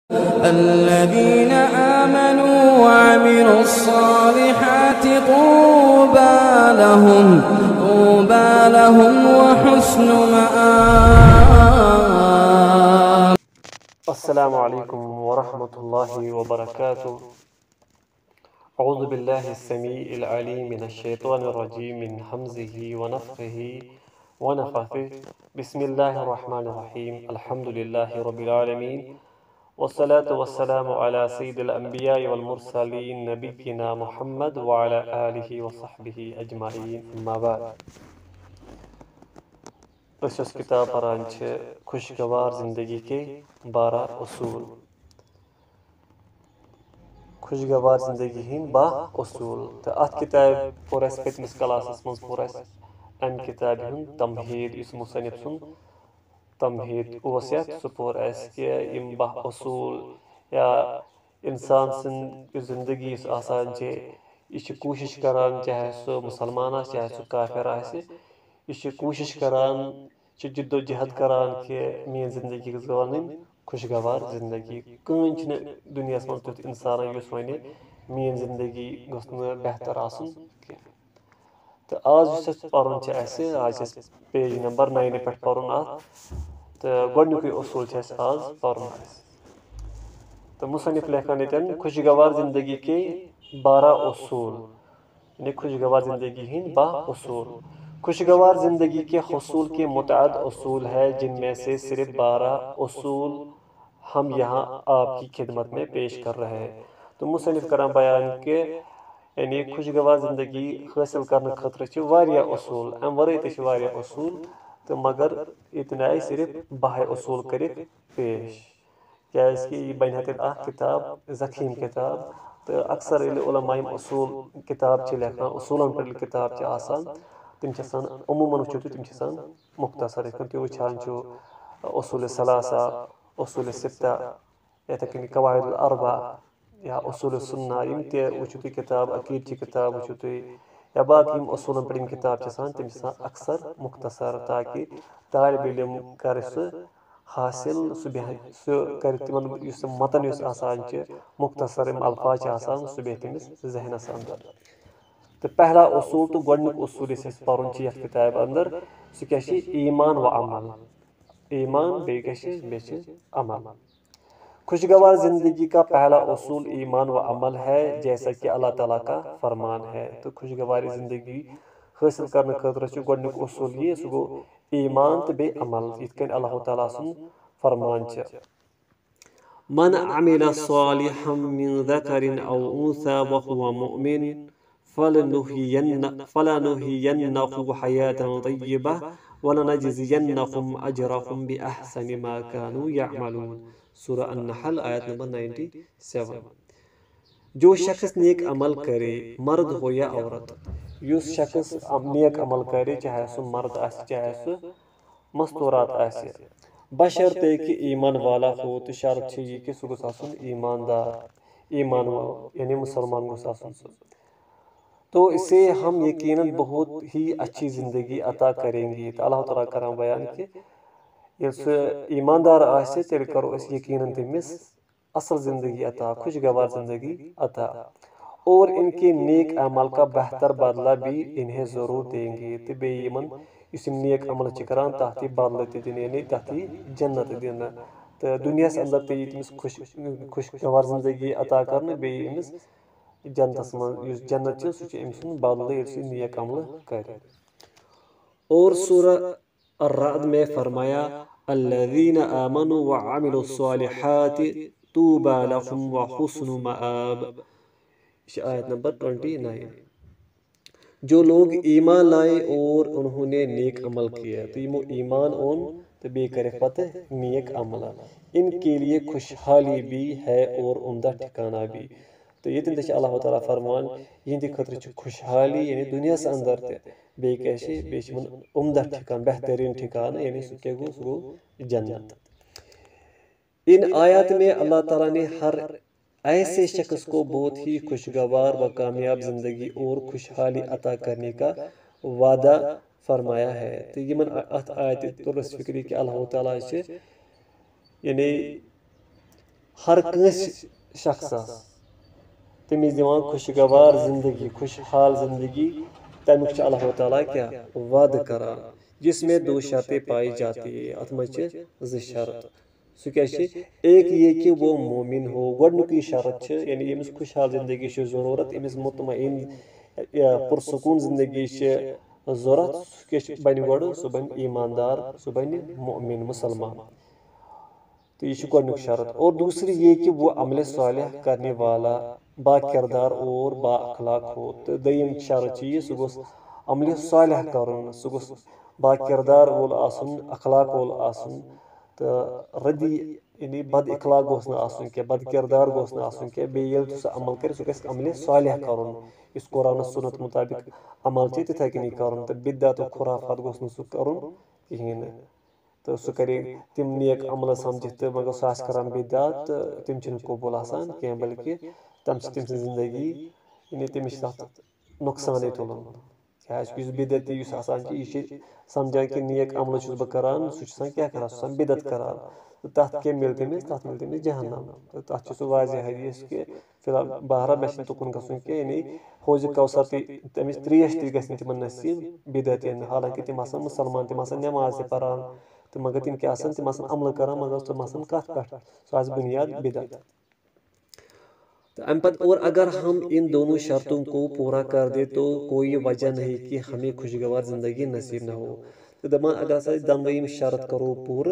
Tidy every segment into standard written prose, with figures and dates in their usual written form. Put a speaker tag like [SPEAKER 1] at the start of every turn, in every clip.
[SPEAKER 1] الذين آمنوا وعملوا الصالحات طوبى لهم وحسن مآب.
[SPEAKER 2] السلام عليكم ورحمة الله وبركاته. أعوذ بالله السميع العليم من الشيطان الرجيم من همزه ونفخه ونفثه. بسم الله الرحمن الرحيم. الحمد لله رب العالمين، والصلاة والسلام على سيد الأنبياء والمرسلين نبينا محمد وعلى آله وصحبه أجمعين. أما بعد. इस किताब परान खुशगवार जिंदगी के 12 उसूल। खुशगवार जिंदगी हिंद 12 उसूल। तो अत किताब पोर पतमिस क्लासस मज पोर अम किताब हुंद तमहीद इस मुसन्निफ सुन तमहीद ओस यत सह पोर कि यम 12 उसूल या इंसान सन्द जिंदगी आसान यह कोशिश करान, चाहे सह मुसलमान चाहे सह काफिर यह कोशिश करान जिद्दोजहद करान कि मेरी जिंदगी गुजारन खुशगवार जिंदगी। कहीं दुनिया मज तुथ इंसान वन मेरी जिंदगी गस बेहतर आसन। तो आज पर्न आज पेज नंबर 9 पे पर्न तो गोडनुक उसूल आज पर्न। तो मुसन्निफ लेखन ये खुशगवार जिंदगी के 12 उसूल, यानी खुशगवार जिंदगी हिंद 12 उसूल। खुशगवार ज़िंदगी के हुसूल के मुतअद्दिद उसूल है, जिनमें से सिर्फ 12 उसूल हम यहाँ आपकी खिदमत में पेश कर रहे हैं। तो मुसन्निफ करान बयान के यानी खुशगवार ज़िंदगी हासिल करने खतर वारिया उसूल, अम वराई ते वारिया उसूल, तो मगर इतने आए सिर्फ 12 उसूल कर पेश। क्या इसकी बन किताब ज़ख़ीम किताब। तो अक्सर उलमा उसूल किताब लेखन उसूलन पर किताब आसान तम अमूमन वो तम मुख्तसर तुम वुचान उसूल सलासा, उसूल सित्ता, यथे कन कवायद अरबा या उसूल सुन्ना यम वो किताब अकीद की किताब वो या बाकी उसूलन पर किताब तम अक्सर मुख्तसर, ताकि तालिब इल्म कर हासिल सह कर तिमन मतन मुख्तसर अल्फाज सह बे तमिस जहनस अंदर। तो पहला उसूल तो गोडनुक उसूल पर्न यथ किताब अंदर सह क्या ईमान व अमल। ईमान बे अमल। खुशगवार जिंदगी का पहला उसूल ईमान व अमल है, जैसा कि अल्लाह ताला का फरमान है। तो खुशगवार जिंदगी हासिल करने खतर गोडनुक उसूल ये सह गो ईमान तो बे अमल। यिथकन अल्लाह ताला सुन फरमान मन अमिल सालिहम मिन ज़करिन औ उन्सा व हुवा मुमिन फलनुहियन्नहु हयातन तय्यबह वलनजज़ियन्नहुम अजरहुम बिअहसनि मा कानू यअमलून। सूरा अन-नहल आयत नंबर 97। जो शख्स नेक अमल करे, मर्द हो या औरत, युस शख्स नेक अमल करे, चाहे सह मर्द आसि चाहे सह मस्तूरात आसि, बशर्ते कि ईमान वाला हो। तो शर्त ये कि सह गोस आसन ईमानदार, ईमान यानी मुसलमान गोस आसन। तो इसे हम यकीनन बहुत ही अच्छी ज़िंदगी अता करेंगे। तो अल्लाह ताला करान बयान कि ईमानदार आसे तेल करो यकीनन तमिस असल ज़िंदगी अता, खुशगवार ज़िंदगी अता, और इनके नेक अमल का बेहतर बदला भी इन्हें ज़रूर देंगे। तो बेयमन इस नेक अमल करान तथी बदल दिन यानी तथी जन्नत दिन। तो दुनिया अंदर तमिस खुशगवार ज़िंदगी अता कर बेमिस जन्नत मज जन्नत सह बदल नेक अमल कर। और सूरा अर्रअद में फरमाया अल्लज़ीना आमनू व अमिलुस्सालिहाति तूबा लहुम व हुस्नु मआब। आयत नंबर 29। जो लोग ईमान लाए और उन्होंने नेक अमल किया, तो यमो ईमान ओन तो बे करे पत नेक अमल, इनके लिए खुशहाली भी है और उम्दा ठिकाना भी। तो ये अल्लाह ताला फरमान यहद खतर खुशहाली यानी दुनिया अंदर बे उम्दा ठिकान बेहतरीन ठिकान यानी सह गो जन्नत। इन आयत में अल्लाह ताला ने हर ऐसे शख्स को बहुत ही खुशगवार व कामयाब जिंदगी और खुशहाली अता करने का वादा फरमाया है। तो यमन अत आयत तुरस फिक्री कि अल्लाह ताला यानी हर कंस शख्सस तमिस दिवान खुशगवार जिंदगी खुशहाल जिंदगी तमिक अल्लाह ताला क्या वाद करान जिसमें दो शर्तें पाई जाती है अत मज शर्त सह क्या एक ये कि वो मोमिन हो गोडनुक शर्त यानी यमिस खुशहाल जिंदगी जरूरत यमिस मुतमईन पुरसकून जिंदगी जरूरत सह बन गो सह बन ईमानदार सह बन मोमिन मुसलमान तो ये गोडनुक शर्त और दूसरी ये कि वो अमल सालिह करने वाला बा किरदार और बा अखलाक हो तो दयम शर्त सह गोस अमल सालिह कर सह गोस बा किरदार वोल आसन अखलाक वोल आसन तो रदी यानी बद इखलाक गोस न आसन के बद किरदार गोस न आसन के बे येल तो सह अमल कर सह गस अमल सालिह कर इस कुरान सुन्नत मुताबिक अमल तिथे कनी कर तो बिदअत और खुराफात गोस न सह कर कहीं तो सह करे तिम नेक अमल समझित तो मगर सह करान बिदअत तिम कबूल आसान कह बल्कि तम जिंदगी यानी तमिस नुकसान तुलन क्या बिदत यह समझान कि नेक अमल बह करान सह क्या करान सह बिदत करान तो तथ क्या मिल तमिस तथ मिल तमिस जहन्नम तो तथ सह वाज़ह हदीस कि फिलहाल बहरा मे तुकुन गसन कि यानी हौज कौसर तमिस त्रेश ती गस तिमन नसीब बिदत हालांकि तिम मुसलमान तिम नमाज परान तो मगर तिम क्या तिम अमल करान मगर तुम कथ पे सह बुनियाद बिदत तो अम पत और अगर हम इन दोनों शर्तों को पूरा कर दे तो कोई वजह नहीं कि हमें खुशगवार जिंदगी नसीब न हो तो दपान अगर अस दमवयम शर्त करो पूर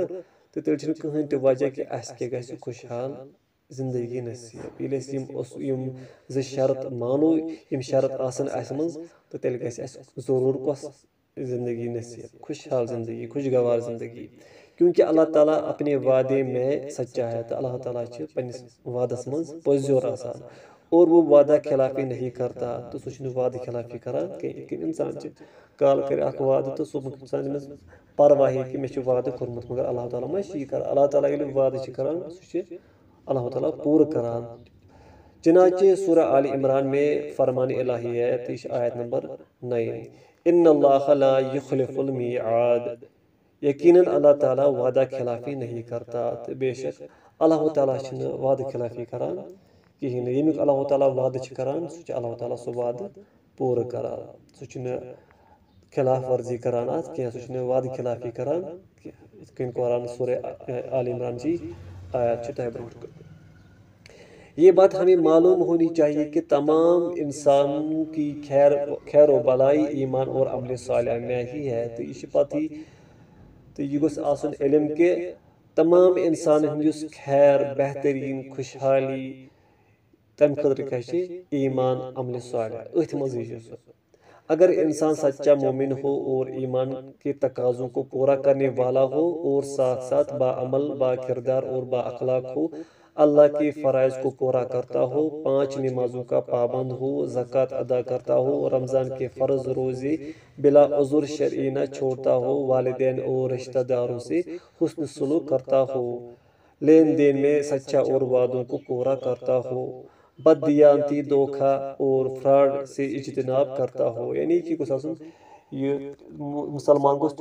[SPEAKER 2] तो तेल कहें तो वजह कि अस गि खुशहाल जिंदगी नसीब यम शर्त मानो यम शर्त आसन मज तो तेल जरूर कस जिंदगी नसीब खुशहाल जिंदगी खुशगवार जिंदगी क्योंकि अल्लाह ताला अपने वादे में सच्चा है तो अल्लाह ताला पन्निस वादस मज पुरजोर आसान और वो वादा खिलाफी नहीं करता तो सह वादा खिलाफी करान कहीं इंसान काल कर वाद तो सह परवाही कि मे वाद कोर्मुत मगर अल्लाह ताला मा कर अल्लाह ताला ये वाद करान सह अल्लाह ताला पूर करान चनाचे सूरह आल इमरान में फरमान इलाही है तो यह आयत नंबर 9 इन्नल्लाह ला युखलिफुल मिआद यकीनन अल्लाह ताला वादा खिलाफी नहीं करता तो बेशक अल्लाह ताला वादा खिलाफी करान कहीं यमिक अल्लाह ताला वाद करान सह अल्लाह ताला सह वाद पूर करान सह खिलाफ वर्जी करान कह सह वाद खिलाफी करान इत कुरान सूरह आल इमरान जी आयत तह ब्रोट ये बात हमें मालूम होनी चाहिए कि तमाम इंसानों की खैर व भलाई ईमान और अमल सालिह में ही है तो यह पत ही तो यह गोस आसन इल्म के तमाम इंसान हंदिस खैर बेहतरीन खुशहाली तम खतर क्या ईमान अमल सालिह अथ मज अगर इंसान सच्चा मोमिन हो और ईमान के तकाज़ों को पूरा करने वाला हो और साथ साथ बाअमल बा किरदार और बा अखलाक हो अल्लाह के फ़राइज़ को पूरा करता हो 5 नमाजों का पाबंद हो ज़कात अदा करता हो रमज़ान के फ़र्ज़ रोज़े बिला उज़ुर शरई न छोड़ता हो वालिदैन और रिश्तेदारों से हुस्न सलूक करता हो लेन देन में सच्चा और वादों को पूरा करता हो बददियानती धोखा और फ्रॉड से इज्तनाब करता हो यानी कि मुसलमान गोस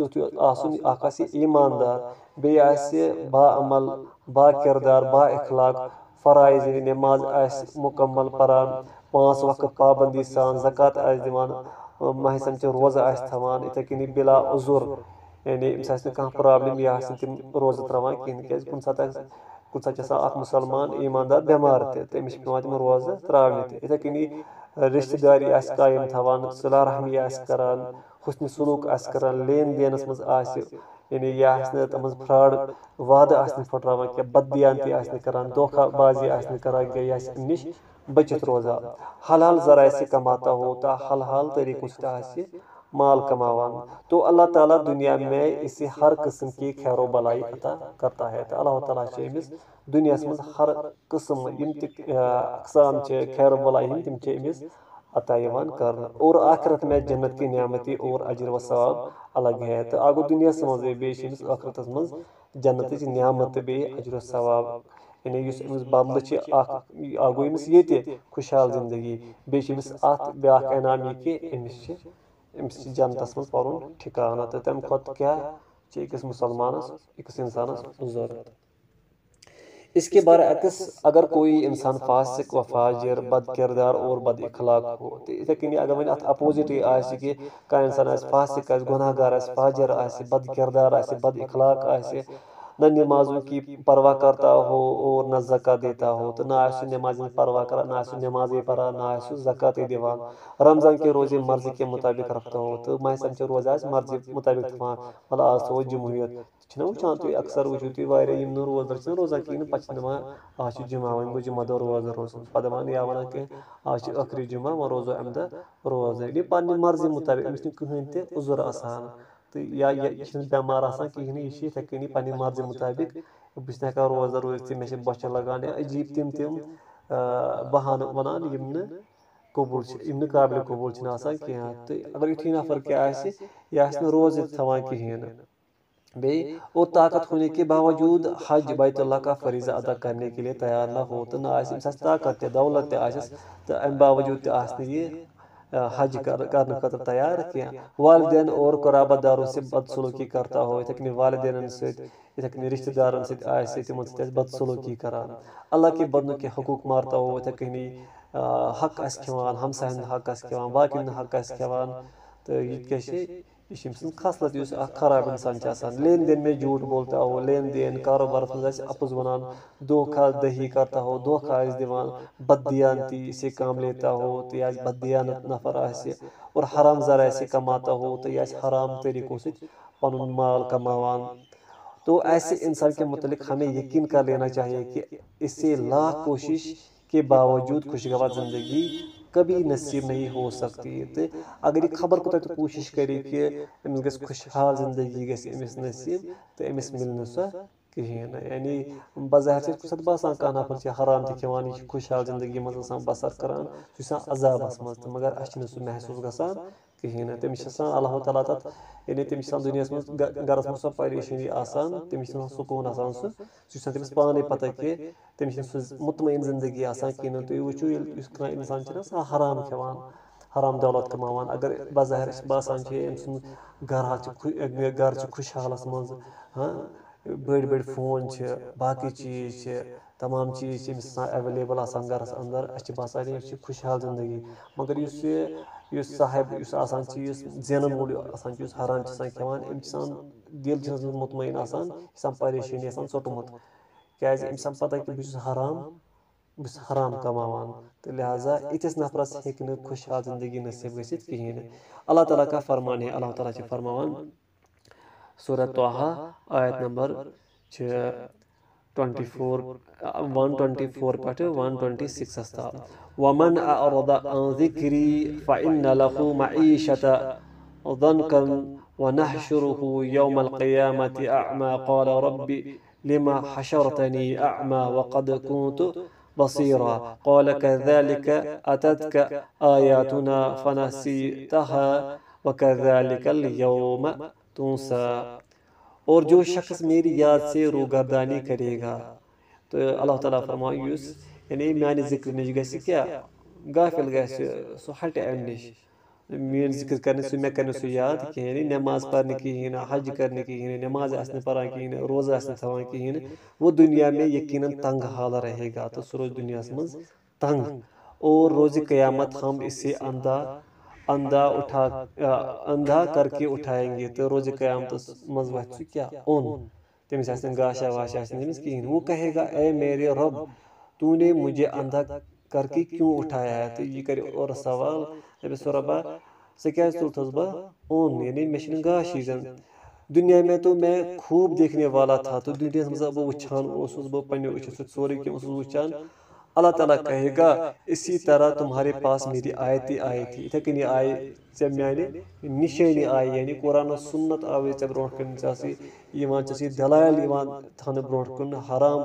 [SPEAKER 2] ईमानदार बे बाअमल बा किरदार बा इखलाक फ़राइज़ नमाज मुकम्मल परान 5 वक्त पाबंदी सान ज़कात दिवान महसम रोज़ थवान इथे कनी बिला उज़ुर यानी कह प्रॉब्लम यह तम रोज़ त्रावान कहें कुन सात मुसलमान ईमानदार बेमार तमिस पे रोज़ त्राने इथे कनी रिश्तेदारी कायम थवान सला रहमी करान हुस्न सलूक करान लेन देनस मज यानी यह तम फ्रॉड वाद फटरान क्या बददियानती करान धोखाबाजी करान क्या निश बचित रोजान हलाल ज़राए से कमाता हो तो हलाल तरीकों से माल कमावान तो अल्लाह ताला दुनिया में इसे हर किस्म की खैर भलाई अता करता है तो अल्लाह ताला अमिस दुनिया में हर किस्म अकसाम खैर भलाई तम अमिस अता कर और आखिरत में जन्नत की नियामती और अजर व सवाब अलग है तो आगो दुनिया मज बेस आखिरत मज जन्नत नियामत बे अजर सवाब यानी बदल आगो ये खुशहाल जिंदगी बेस ब्या इनाम यह कि अमिस जन्नत मज पुन ठिकाना तो तम खुद क्या अकिस मुसलमानस अकिस इंसानस जरूरत इसके बरअक्स अगर कोई इंसान फासिक व फाजिर बद किरदार और बद इखलाक हो तो इथे कनी अगर वन अत अपोजिट आसि कि कह इंसान आसि फासिक आसि गुनाहगार आसि फाजिर आसि बद किरदार आसि बद इखलाक आसि न नमाजों की परवाह करता हो और न ज़कात देता हो तो ना आसु नमाज में परवाह करा ना आसु नमाज पढ़ा ना आसु ज़कात दिवान रमज़ान के रोज़े मर्जी के मुताबिक रखता हो तो माह समझ रोज़ आस मर्जी मुताबिक थवान मतलब आज थो जमहूरियत वुचान तुम अक्सर वो तुम वारिया रोज़दर रोज़ा कहें पे दपान आज जुमा वन गो जुमा दो रोज़दर रोज पे दपान या वन कह आज आखिरी जुमा वो रोज़ो अमे दह रोज़ ये पन्ने मर्जी मुताबिक अमिस कहें ते उजुर आसान तो या यह बेमार आसान कहें यह इथे कनी पन्ने मर्जी मुताबिक बस हेकान रोज़दर रोज़ मे बच्चे लगान अजीब तम बहान वनान कबूल काबिल कबूल कह तो अगर युथी नफर क्या यह रोज़ थवान कहें बे और ताकत होने के बावजूद हज बैतुल्लाह का फरीज़ा अदा करने के लिए तैयार ना हो तो ना ताकत दौलत तो अम बावजूद ये हज करने खतर तैयार क्या वालिदैन और क़राबादारों से बदसलूकी करता हो इथे कनी वालिदैन इथे कनी रिश्तेदारन तिमन बदसलूकी करान अल्लाह के बंदों के हकूक मारता हो इथे कनी हक खेवान हमसायन हक खेवान बाकी हक खेवान तो ये खसलत खराब इंसान लेन देन में झूठ बोलता हो लेन देन कारोबार अपुज वनान धोखा दही करता हो धोखा दिवान बददियानती से काम लेता हो तो यह बददियानत नफर और हराम ज़रा से कमाता हो तो यह हराम तरीकों से पनुन माल कमावान तो ऐसे इंसान के मुतालिक हमें यकीन कर लेना चाहिए कि इससे लाख कोशिश के बावजूद खुशगवार ज़िंदगी कभी नसीब नहीं हो सकती तो अगर यह खबर को तो कोशिश करे कि अमिस गस खुशहाल ज़िंदगी गस अमिस नसीब तो अमिस मिल सह कहें यानी बज़ाहिर से बसान कह नफर हराम तवान यह खुशहाल ज़िंदगी मज बसर करान सह अजाबस मज तो मगर अस सह महसूस गसान कहें तमिस अल्लाह ताला तथ यानी तमिस दुनिया मज गरस मज सो परेशानी आसान तमिस सुकून आसान सह तमिस पाने पता कि तमिस मुतमईन ज़िंदगी आसान कहें तुम वो इंसान सह हराम खेवान हराम दौलत कमावान अगर बज़ाहिर बसान घर खुशहालस मज हाँ बड़ बड़ फोन बाकी चीज़ तमाम चीज़ एवेलेबल आसान घरस अंदर अस बसान यह खुशहाल ज़िंदगी मगर साहिब चीज़ जेनन वोल हराम खेवान अम दिल मुतमईन आसान परेशानी ोटमुत क्या अम पता कि बस हराम कमावान तो लिहाजा इतिस नफरस हे खुशहाल ज़िंदगी नसीब गसित कहें अल्लाह ताला का फरमान है अल्लाह ताला फरमान सूरह तोहा आयत नंबर 124 पे 126 तक वमन अअरद अन ज़िक्री फ़इन्न लहु मईशता ज़न्कन वनहशुरुहु यौमल क़ियामति अअमा क़ाल रब्बि लिमा हशरतनी अअमा वक़द कुन्तु बसीरा क़ाल कज़ालिक अततक आयातुना फनसीतहा वकज़ालिकल यौम तुंसा और जो शख्स मेरी याद से रूगर्दानी करेगा तो अल्लाह ताला फरमाए यानी माने जिक्र नश गि क्या गाफिल सह हट अम नश मेन जिक्र करने सह मे कर सह याद कहें नमाज पढ़ने कहें हज करने कहें नमाज आस पढ़ान कहें रोज़ आस थवान कहें वो दुनिया में यकीनन तंग हाल रहेगा तो सह रोज दुनिया मज तंग और रोज़ क़यामत हम इससे अंधा करके उठाएंगे तो रोज़ क़यामत मज वथ क्या ओन तमिस गाशा वाशा कहें वो कहेगा ए मेरे रब तूने मुझे अंधा करके क्यों उठाया है तो ये करे और सवाल रबा सह क्या तुलथस बह ओन यानी मे गाश दुनिया में तो मैं खूब देखने वाला था तो दुनिया मज बह वुचान बह पे अचो सोरे कह वुचान अल्लाह ताला कहेगा इसी तरह तुम्हारे पास मेरी आयतें आई थी इथे कनी आय ऐ माने निशानी आय यानी कुरान सुन्नत आव ऐ ब्रोट कन दलाल थान ब्रोट कन हराम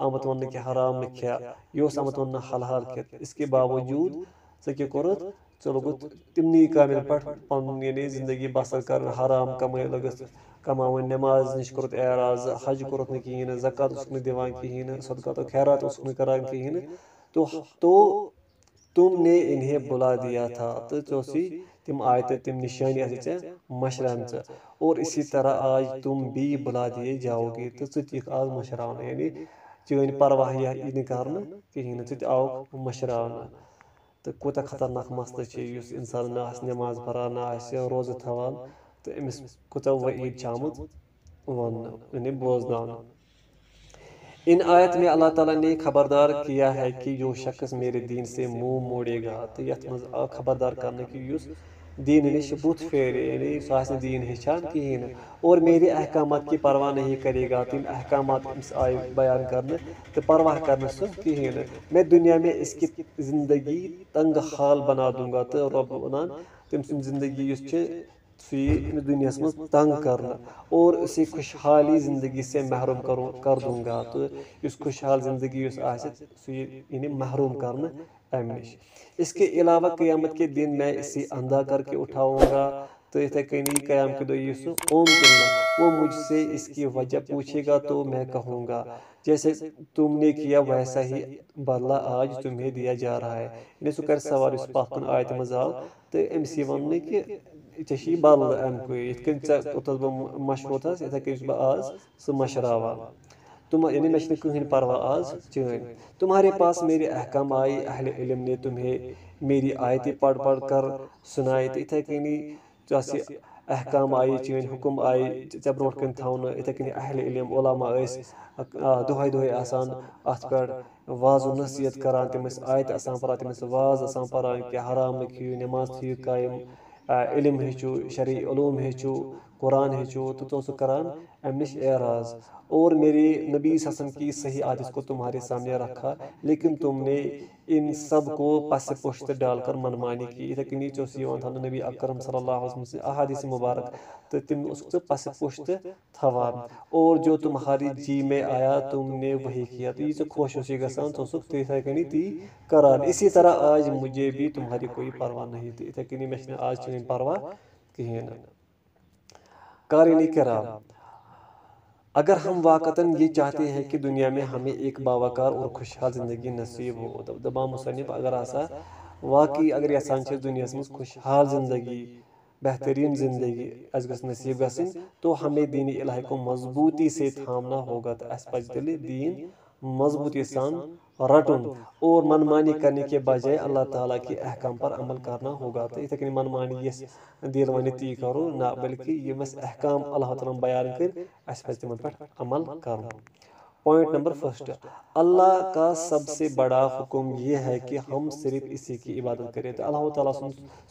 [SPEAKER 2] आमत वन कि हराम न ख्या यह आमत वन हलाल खे इसके बावजूद सह क्या कोरुत े लोगुत तिमनी कामिल पे पन यानी जिंदगी बसर कर हराम कमाई लगस कमावन नमाज नश कोरुत एराज हज कोरुत न कहें ज़कात दिवान कहें सदका तो खैरात करान कहें तो तुमने इन्हें बुला दिया था तो चौसी तिम आयत तिम निशानी मशरान और इसी तरह आज तुम भी बुला दिए जाओगे तो आज मशरान यानी चैन परवाह यह कर कहें थे आव मशरान तो कूत खतरनाक मसल इंसान ना नमाज परान ना रोज़ थवान तो अमिस कूत वईद आमुत वन बोजन। इन आयत में अल्लाह ताला ने खबरदार किया है कि जो शख्स मेरे दीन से मुंह मोड़ेगा तो यथ मज खबरदार करने की दीन नश बुत फेरे यानी सह दीन हेचान कहें और मेरे अहकामात की परवाह नहीं करेगा तम अहकामात आय बयान करने तो परवाह करने सह कहें मैं दुनिया में इसकी ज़िंदगी तंग हाल बना दूंगा तो रब वन तम सद ज़िंदगी दुनिया में तंग करना और उसे खुशहाली ज़िंदगी से महरूम कर दूंगा तो इस खुशहाल ज़िंदगी सह महरूम करना अम नश। इसके अलावा क़यामत के दिन मैं इसे अंधा करके उठाऊंगा तो इतने कहीं क़याम के दो ओम तुलना वो मुझसे इसकी वजह पूछेगा तो मैं कहूँगा जैसे तुमने किया वैसा ही बदला आज तुम्हें दिया जा रहा है। इन्हें सह कर सवाल इस पाकन आयत मज आव तो अमस वन कि चे बदल अमुक ये बह मशवत इथे कन बह आज सह मशरावान तुम यानी मे कहीं परवाह आज चैन तुम्हारे पास मेरे अहकाम आए अहले इल्म ने तुम्हें मेरी आयतें पढ़ पढ़ कर सुनाए तो इथे कनी अहकाम आए चैन हुक्म आए ऐ ब्रो कन थवन इथे कन अहले इल्म उलमा दुहे दुहे अत पे वाज नसीहत करान तमस आयत परान तमस वाज परान कि हराम खियो नमाज थी कायम इल्म हेचु शरई उलूम हेचु कुरान हेचु तो सह करान अम नश एराज और मेरे नबी सल्लल्लाहु अलैहि वसल्लम की सही आदत को तुम्हारे सामने रखा लेकिन तुमने इन सब को पस पुश्त डालकर मनमानी की। इथे कनी थन नबी अकरम सल्लल्लाहु अलैहि वसल्लम से अहादीस मुबारक तो तुम उसको पस पुश्त थवान और जो तुम्हारी जी में आया तुमने वही किया तो ये खुश गसान तो इथे कनी ती करान। इसी तरह आज मुझे भी तुम्हारी कोई परवाह नहीं थी इथे कनी मे आज चैन परवाह कहें कारिनी कराम। अगर हम वाकतन ये चाहते हैं कि दुनिया में हमें एक बावकार और खुशहाल ज़िंदगी नसीब हो तो दबा मुसन्निफ अगर आसा वाकई अगर यसान दुनिया में खुशहाल ज़िंदगी बेहतरीन ज़िंदगी अस गस नसीब गसन तो हमें दीन इलाही को मजबूती से थामना होगा तो अस पज तेल दीन मजबूती सान रटुन और मनमानी करने के बजाय अल्लाह ताला के अहकाम पर अमल करना होगा। तो इथे कन मनमानी ये दिल वन ती करो ना बल्कि यम अहकाम अल्लाह ताला बयान कर अस पज तिमन पे अमल कर। पॉइंट नंबर फर्स्ट अल्लाह का सबसे बड़ा हुक्म यह है कि हम सिर्फ इसी की इबादत करें। तो अल्लाह ताला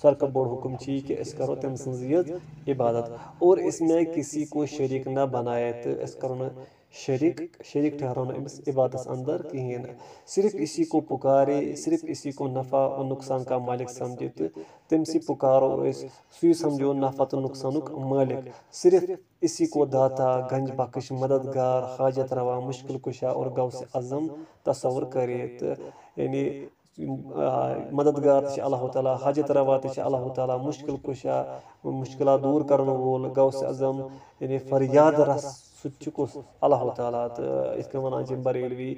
[SPEAKER 2] सर का बड़ हुक्म कि करो तम सज इबादत और इसमें किसी को शरीक न बनाए तो करो शरीक ठहराना अमिस इबादत अंदर कहें सिर्फ इसी को पुकारे सिर्फ इसी को नफ़ा और नुकसान का मालिक समझे तो तमसी पुकारो सुई समझो नफ़ा तो नुकसान मालिक सिर्फ इसी को दाता गंज बख्श मददगार हाजत रवा मुश्किल कुशा और गौस अज़म तस्वुर करे तो यानी मददगार अल्लाह ताला हाजत रवा अल्लाह ताला मुश्किल कुशा मुश्किल दूर करने वोल गौस अज़म यानी फरियाद रस सुकुस अल्लाह ताला तो इसके वन बरेलवी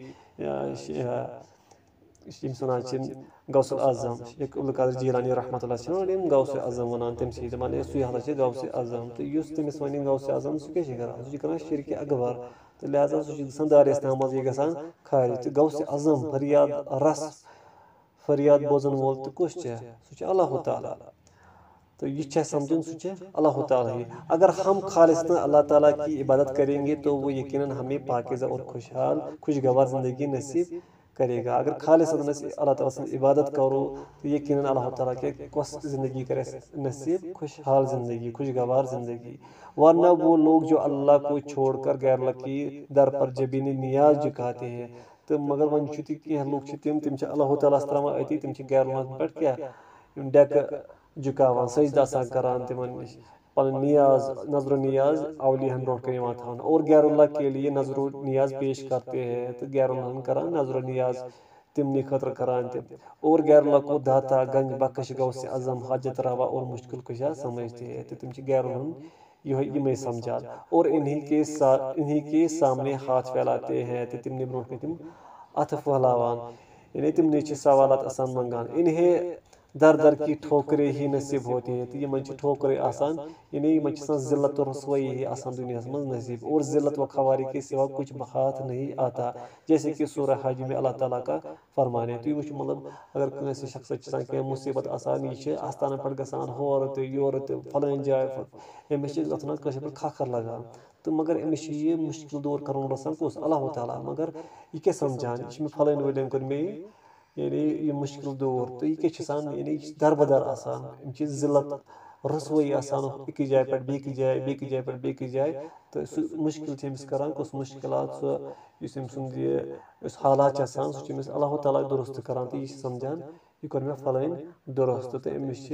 [SPEAKER 2] वन गौस आज़म शेख अब्दुल कादिर जीलानी रहमतुल्लाह गौस आज़म वन तम दपान सु हसा गौस आज़म तो तमिस वन गौस आज़म सह क्या कर शिरक अकबर तो लिहाजा सह दारिस्तान मज गसान खारिज तो गौस आज़म फरियाद रस फरियाद बोजन वोल तो कुछ सह अल्लाह ताला तो ये समझन सह अल्लाह ताला ही। अगर हम खालिस्तन अल्लाह ताला की इबादत करेंगे तो वो यकीनन हमें पाकीज़ा और खुशगवार ज़िंदगी नसीब करेगा। अगर खालिस्तन अल्लाह ताला से इबादत करो तो यकीनन अल्लाह ताला के कस ज़िंदगी करे नसीब खुशहाल ज़िंदगी खुशगवार ज़िंदगी। वरना वो लोग जो अल्लाह को छोड़कर गैर की दर पर जबीनी नियाज झुकाते हैं तो मगर वन कह लोग तम अल्लाह ताला त्रावान अति तम गैर पे क्या डेक झुकावान सजदा करान तिमन पन नियाज नजर नियाज अवलियान ब्रोह कन थवन और गैरुल्लाह के लिए नजर नियाज पेश करते हैं तो गैरुल्लाह करान नजर नियाज तिमनी खतर करान तम और गैरुल्लाह को दाता गंज बख्श गौस अज़म हाजत रवा और मुश्किल कुशा समझते हैं तो तम गैरुल्लाह यह समझा और इन्हीं के सामने हाथ फैलाते हैं तो तिमनी ब्रोह तम अथ फहलावान यानी तिमनी सवालात आसान मंगान। इन्हें दर दर की ठोकरें ही नसीब होती है। तो यमन ठोकरें आसान यानी यमन जिल्लत और रसवाई ही आसान दुनिया में नसीब, और जिल्लत व खवारी के सिवा कुछ हाथ नहीं आता, जैसे कि सूरह हज में अल्लाह ताला का फरमान है। तो वो मतलब अगर कहीं शख्स कह मुसीबत आसान यह आस्थान पे गसान होर तो योर तो फलान जाए अमिस पे खखर लगान, तो मगर अमिस यह मुश्किल दूर कर रसान कुस अल्लाह ताला, मगर यह क्या समझान यह फलान वलन कर मे यानी ये मुश्किल दूर, तो यह क्या यानी दरबदर आसान जिल्लत रसवई आसान एक जाए पे बेक जाए बेक जाए पे बेक जाए, तो सह मुश्किल अमिस करान कुस मुश्किलात सह सुंद हालात सह अल्लाह ताला दुरुस्त करान, तो यह समझान यह कर मे फलान दुरुस्त, तो अमिस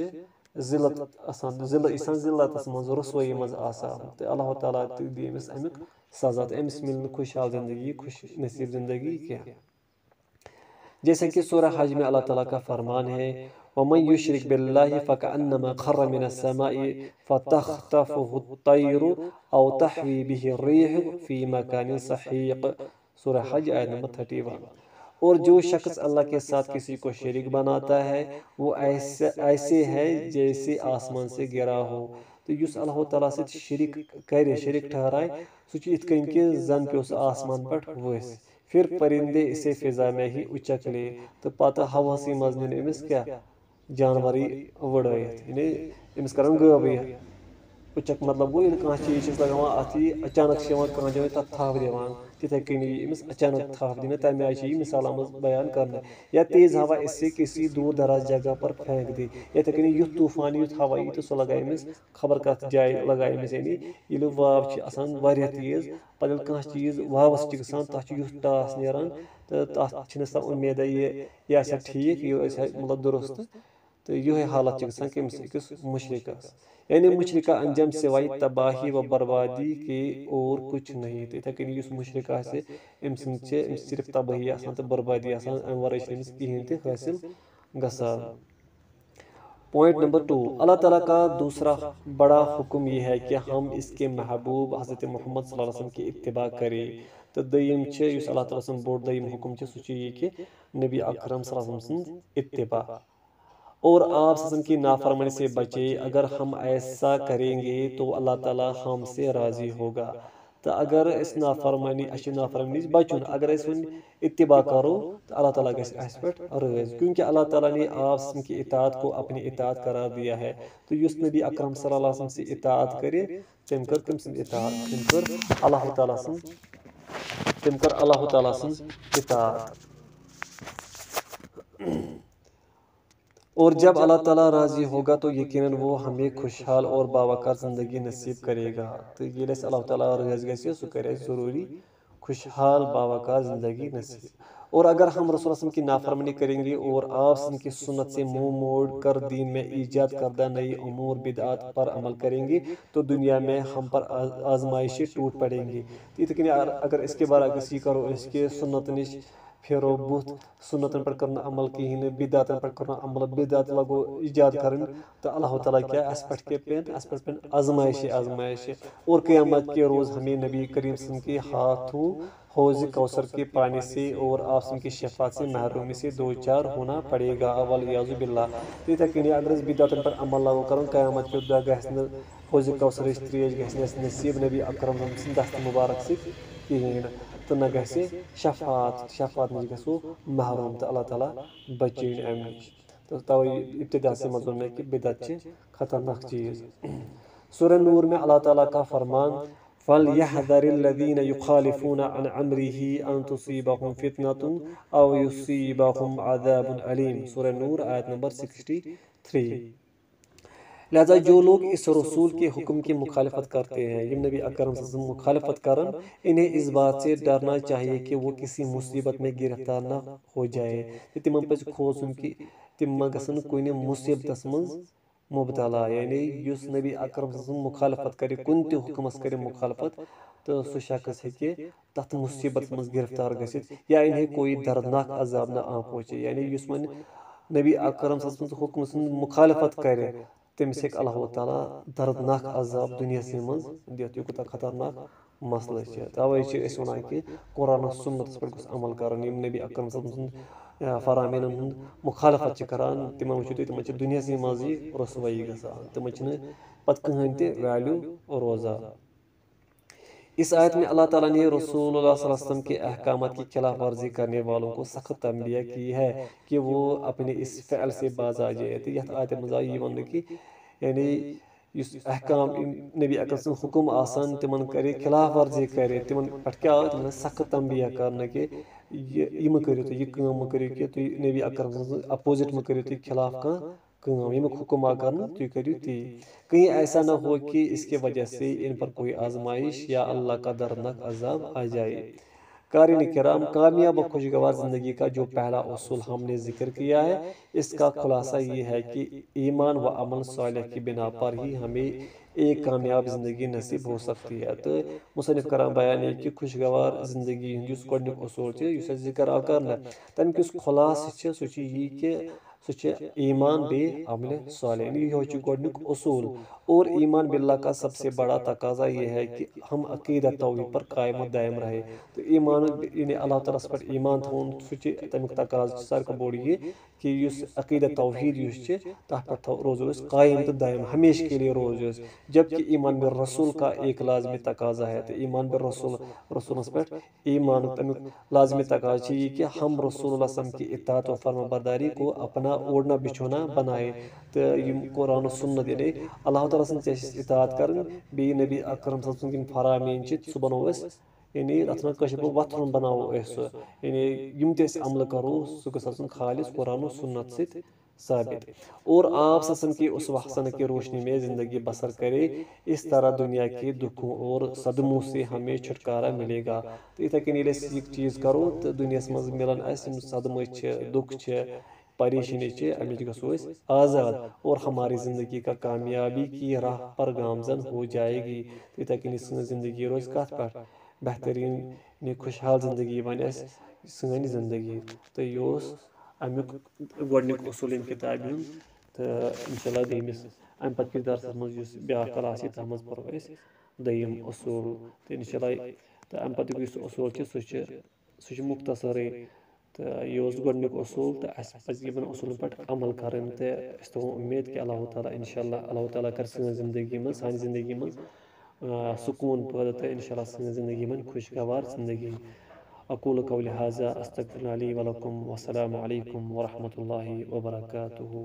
[SPEAKER 2] जिल्लत आसान जिल्लत मज रसवई मज आसान, तो अल्लाह ताला दी अमिस अमुक सजा, तो अमिस मिल खुशहाल जिंदगी खुश नसीब जिंदगी क्या। जैसे कि सूरह हज में अल्लाह ताला का फरमान है, वमन युशरिक बिल्लाहि फकअन्नमा खर्र मिनस समाई फतख्तफुहु अत्तैरु औ तहवी बिहि अर्रीहु फी मकानिन सहीक। सूरह हज आयत नंबर 31। और जो शख्स अल्लाह के साथ किसी को शरीक बनाता है वो ऐसे है जैसे आसमान से गिरा हो। तो युस अल्लाह ताला से शरीक करे शरीक ठहराए सह इत कन कि जन पे आसमान पे वस, फिर परिंदे इसे फिजा में ही उचक ले, तो पता हवासी मज नीन अमिस क्या जानवर वड़ित यानी अमिस कर गबी उचक, मतलब गो कह चीज लगा अत अचानक कह जगह तथ थप दिवान, तिथे कन अमिस अचानक थप दिन, तमें आयु यह मिसाल बयान कर, या तेज हवा इससे किसी दूर दराज जगह पर फेंक दे, इथे कन युथ तूफान युथ हवा यी तो सह लगा अमिस खबर कत जाए लगा अमिस, यानी ये वाव तेज पे कह चीज वावस गसान तथ युथ टास नीरान, तो तथ उम्मीद यह ठीक यह मतलब दुरुस्त, तो यह हालत गसान कमिस अकिस मुशरिकस, यानी मुशरिका अंजाम सिवाय तबाही व बर्बादी के और कुछ नहीं। तो इथे कन मुशरिक सिर्फ तबाही तो बर्बादी अम वर कहें तो हासिल गसान। पॉइंट नंबर 2, अल्लाह ताला का दूसरा बड़ा हुक्म यह है कि हम इसके महबूब हज़रत मोहम्मद सल्लल्लाहु अलैहि वसल्लम की इत्तिबा करें। तो दयम अल्लाह ताला सं बोड़ दयम हुक्म सह कि नबी अकरम सल्लल्लाहु अलैहि वसल्लम सं इत्तिबा और आप सल्लल्लाहु की नाफरमानी से बचे। अगर हम ऐसा करेंगे तो अल्लाह ताला हमसे राजी होगा। तो अगर इस नाफरमानी बचुन, अगर इत्तिबा करो तो अल्लाह ताला गस पे राज, क्योंकि अल्लाह ताला ने आप की इताअत को अपनी इताअत करार दिया है। तो युस नबी अकरम सल्लल्लाहु अलैहि वसल्लम से इताअत करे तम कर तम सं इताअत, तम कर अल्लाह ताला सं इताअत। और जब अल्लाह ताला राजी होगा तो यकीनन वो हमें खुशहाल और बावकार ज़िंदगी नसीब करेगा। तो ये अल्लाह ताला राजी गए सह करे ज़रूरी खुशहाल बावकार ज़िंदगी नसीब। और अगर हम रसूल सल्लल्लाहु अलैहि वसल्लम की नाफरमानी करेंगे और आप की सुन्नत से मुंह मोड़ कर दीन में ईजाद करदा नई उमूर बिदआत पर अमल करेंगे तो दुनिया में हम पर आजमाइशें टूट पड़ेंगी। तो अगर इसके बरअक्स करो, इसके सुन्नत निश फेरो बुत, सुन्नतन पर करना अमल कहीं बिदातन पर करना अमल, बिदात लगो ईजाद कर, तो अल्लाह ताला क्या पे पेन आजमाइश। और क़यामत के रोज़ हमें नबी करीम सल्लल्लाहु अलैहि वसल्लम के हाथों हौज़ कौसर के पानी से और आप की शफात से महरूमी से दो चार होना पड़ेगा वलियाज़ु बिल्लाह। तो कहीं अगर बिदातन पर अमल लगो कर क़यामत के दह गह हौज़ कौसर त्रेश गस नसीब नबी अकरम दस्त मुबारक से कहें, तो न गस शफात नश गो महरूम, तो अल्लाह ताला बचीन अम नश। तो तवे इब्तिदा से मजून में कि बिदअत खतरनाक चीज़। सूरह नूर में अल्लाह ताला का फरमान फलयहज़रिल्लज़ीन युख़ालिफ़ून अन अम्रिही अन तुसीबहुम फ़ितनतुन औ युसीबहुम अज़ाबुन अलीम। सूरह नूर आयत नंबर 63। लिहाजा जो लोग इस रसूल के हुक्म की मुखालफत करते हैं, यम नबी अकरम सल्लल्लाहु अलैहि वसल्लम मुखालफत करन, इन्हें इस बात से डरना चाहिए कि वो किसी मुसीबत में गिरफ्तार न हो जाए। तिम पे खोसन कि तिम गसन कुन मुसीबत मज मुबतला, यानी युस नबी अकरम सल्लल्लाहु अलैहि वसल्लम मुखालफत करे कुन ते हुक्मस करे मुखालफत, तो सह शख्स हे तथ मुसीबत मज गिरफ्तार गसित, या इन्हें कोई दर्दनाक अजाब न आ पहुँचे। यानी युस वन नबी अकरम सल्लल्लाहु अलैहि वसल्लम हुक्म मुखालफत करे तमिस हे अल्लाह ताला दर्दनाक अजाब दुनिया से मज दित। यह कूत खतरनाक मसला तवे वन कि कुरान सुन्नत पे अमल कर। नबी अकरम सल्लल्लाहु अलैहि वसल्लम फरामीन हूँ मुखालफत करान तिम वो तुम दुनिया मजी रसवाई गसान तिम पत कहन वैल्यू रोजान। इस आयत में अल्लाह ताला ने रसूलुल्लाह सल्लल्लाहु अलैहि वसल्लम के अहकामात की खिलाफ वर्जी करने वालों को सख्त तंबिया की है कि वो अपने इस फ़ैल से बाज आ जाए। तो यह आयत मज़ा ये वन कि यानी अहकाम नबी अकरम हुक्म आसान तिमन करे खिलाफ वर्जी करे तिमन पे क्या तिमन सख्त तंबिया करना कि यह मह करो तो यह काम मह करो कि तुम नबी अकरम अपोजिट मह करो तुम खिलाफ कह यमुक हुक्म आ करना तुम करो ती। कहीं ऐसा ना हो कि इसके वजह से इन पर कोई आजमाइश या अल्लाह का दर्दनाक अजाब आ जाए। कारीन किराम, कामयाब और खुशगवार ज़िंदगी का जो पहला उसूल हमने जिक्र किया है इसका खुलासा ये है कि ईमान व अमल सालिह की बिना पर ही हमें एक कामयाब ज़िंदगी नसीब हो सकती है। तो मुसन्निफ़ कराम बयान है कि खुशगवार ज़िंदगी गोडनिक उसूल जिक्र आव करना तमिक खुलास सह यी कि सह ईमान बे अमल सालिह यह गोडनिक उसूल। और ईमान बिल्लाह का सबसे बड़ा तकाजा यह है कि हम अकीदत तौहीद पर कायम व दायम रहे। तो ईमान यानी अल्लाह ताला पर ईमान थोन सह तमिक तकाजा सारे बोड़ ये कि अकीदत तौहीद तथ पर रोजो कायम तो दायम हमेशा के लिए रोजो। जबकि ईमान बिल रसूल का एक लाजमी तकाजा है। तो ईमान बिल रसूल रसूलस पे ईमान तमिक लाजमी तकाजा ये कि हम रसूलुल्लाह सल्लल्लाहु अलैहि वसल्लम की इत्तात व फर्माबरदारी को अपना ओढ़ना बिछोना बनाए। तो कुरान सुन्नत यानी अल्लाह ताला सं इतात कर बी नबी अकरम सल्लल्लाहु अलैहि वसल्लम फरामीन सह बनो यानी अथ वथन बनाओ यानी यम अमल करो सह गो खालिस कुरान सुन्नत सत साबित। और आप ससन की उस हसन की रोशनी में ज़िंदगी बसर करे। इस तरह दुनिया के दुखों और सदमों से हमें छुटकारा मिलेगा। तो इथे कन यह चीज़ करो तो दुनिया मज मिलान सदम दुख परेशानी अमिच गो आज़ाद और हमारी ज़िंदगी का कामयाबी की राह पर गामजन हो जाएगी। तो इथे कन ज़िंदगी रोज कत पे बेहतरीन खुशहाल ज़िंदगी बन सन ज़िंदगी। तो यह अमुक गोडनिक उसूल किताब तो इंशाल्लाह दमिस अम पे किस दरसस मज ब्या क्लास तथ मज पो दयम उसूल तो इंशाल्लाह। तो अम पे उसूल सह मुख्तसर तो यह गोडनिक उसूल तो अस पज यमन उसूलन पे अमल कर। तो अस थो उम्मीद कि अल्लाह ताला इंशाल्लाह अल्लाह ताला कर ज़िंदगी में सान ज़िंदगी में सुकून पैदा तो इंशाल्लाह सन ज़िंदगी में खुशगवार ज़िंदगी। अक़ूलु क़ौली हाज़ा अस्तग़फ़िरुल्लाह ली व लकुम वस्सलामु अलैकुम व रहमतुल्लाहि व बरकातुहू।